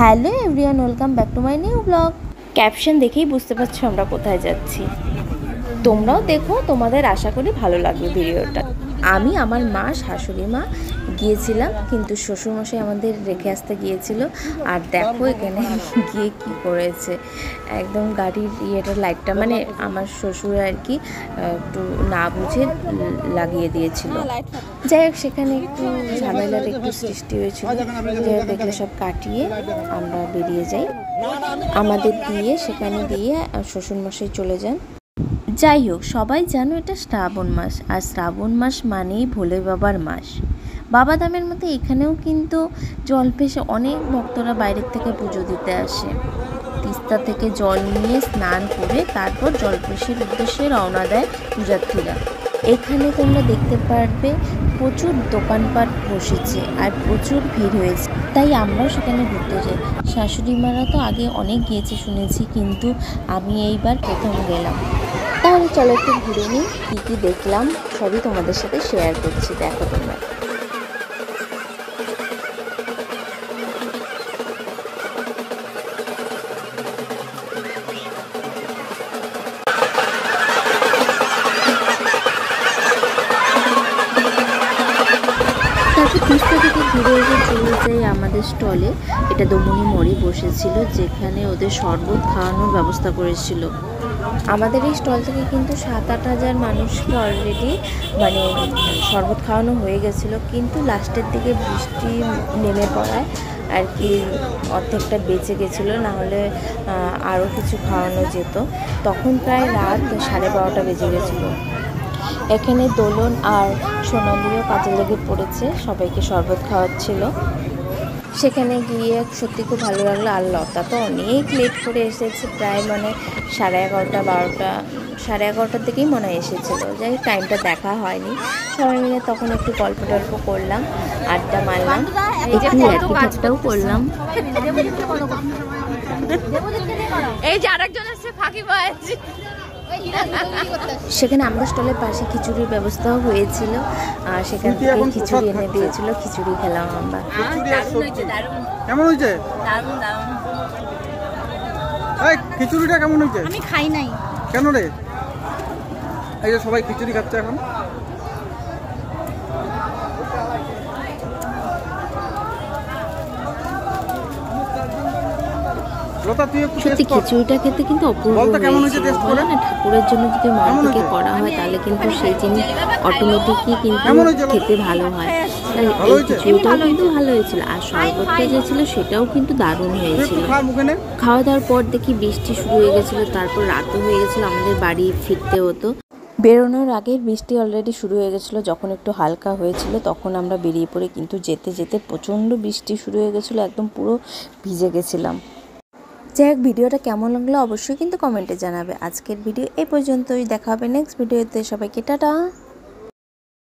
Hello everyone, welcome back to my new blog. Caption দেখেই বুঝতে পারছো আমরা কোথায় যাচ্ছি। তোমরাও দেখো, তোমাদের আশা করি ভালো লাগবে ভিডিওটা। আমি, আমার মা, শাশুড়ি মা গিয়েছিলাম, কিন্তু শ্বশুরমশাই আমাদের রেখে আসতে গিয়েছিল। আর দেখো এখানে গিয়ে কি করেছে, একদম গাড়ির ইয়েটার লাইটটা মানে আমার শ্বশুর আর কি একটু না বুঝে লাগিয়ে দিয়েছিল। যাই হোক, সেখানে একটু ঝামেলার একটু সৃষ্টি হয়েছিল। দেখলে সব কাটিয়ে আমরা বেরিয়ে যাই, আমাদের দিয়ে সেখানে দিয়ে শ্বশুরমশাই চলে যান। যাই হোক, সবাই জানো এটা শ্রাবণ মাস, আর শ্রাবণ মাস মানেই ভোলে বাবার মাস। বাবাধামের মতো এখানেও কিন্তু জলপেশে অনেক ভক্তরা বাইরের থেকে পুজো দিতে আসে। তিস্তা থেকে জল নিয়ে স্নান করে তারপর জলপেশের উদ্দেশ্যে রওনা দেয় পূজার্থীরা। এখানে তোমরা দেখতে পারবে প্রচুর দোকানপাট বসেছে আর প্রচুর ভিড় হয়েছে, তাই আমরাও সেখানে ঘুরতে যাই। শাশুড়ি মারা তো আগে অনেক গিয়েছে শুনেছি, কিন্তু আমি এইবার প্রথম গেলাম। তাহলে চলো একটু ঘুরে নিই, কী কী দেখলাম সবই তোমাদের সাথে শেয়ার করছি, দেখো তোমরা। তারপর তিস্তা থেকে ঘুরে এসে চলে যাই আমাদের স্টলে। এটা দমনি মোড়ে বসেছিল, যেখানে ওদের শরবত খাওয়ানোর ব্যবস্থা করেছিল। আমাদের এই স্টল থেকে কিন্তু 7-8 হাজার মানুষকে অলরেডি মানে শরবত খাওয়ানো হয়ে গেছিলো, কিন্তু লাস্টের দিকে বৃষ্টি নেমে পড়ায় আর কি অর্ধেকটা বেঁচে গেছিলো, নাহলে আরও কিছু খাওয়ানো যেত। তখন প্রায় রাত 12:30 বেজে গেছিলো। এখানে দোলন আর সোনালিও কাজে লেগে পড়েছে, সবাইকে শরবত খাওয়াচ্ছিল। সেখানে গিয়ে সত্যি খুব ভালো লাগলো। আর লতা তো অনেক লেট করে এসেছে, প্রায় মানে 11:30-12টা, 11:30টার দিকেই মনে হয় এসেছিলো। যাই টাইমটা দেখা হয়নি। সবাই মিলে তখন একটু গল্প টল্প করলাম, আড্ডা মারলাম, একটু একই ঠাট্টাও করলাম। এই যে আরেকজন আছে ফাঁকি বাজ। সেখানে আমরা স্টলের পাশে খিচুড়ির ব্যবস্থাও হয়েছিল, আর সেখান থেকে খিচুড়ি এনে দিয়েছিল, খিচুড়ি খেলাম আমরা। কেমন হয়েছে? খিচুড়িটা কেমন হয়েছে? আমি খাই নাই। কেন রে? এই যে সবাই খিচুড়ি খাচ্ছে এখন। সত্যি খিচুড়িটা খেতে কিন্তু অপূর্ব হয়েছিল। বলে না, ঠাকুরের জন্য যদি মন থেকে করা হয় তাহলে কিন্তু সেই জিনিস অটোমেটিকই কিন্তু খেতে ভালো হয়। তাই এই খিচুড়িটাও কিন্তু ভালো হয়েছিল, আর শরবতটা যে ছিল সেটাও কিন্তু দারুণ হয়েছিল। খাওয়া দাওয়ার পর দেখি বৃষ্টি শুরু হয়ে গেছিলো, তারপর রাতও হয়ে গেছিলো, আমাদের বাড়ি ফিরতে হতো। বেরোনোর আগে বৃষ্টি অলরেডি শুরু হয়ে গেছিলো। যখন একটু হালকা হয়েছিল তখন আমরা বেরিয়ে পড়ে, কিন্তু যেতে যেতে প্রচণ্ড বৃষ্টি শুরু হয়ে গেছিলো, একদম পুরো ভিজে গেছিলাম। যাই হোক, ভিডিওটা কেমন লাগলো অবশ্যই কিন্তু কমেন্টে জানাবে। আজকের ভিডিও এই পর্যন্তই, দেখা হবে নেক্সট ভিডিওতে। সবাইকে টাটা।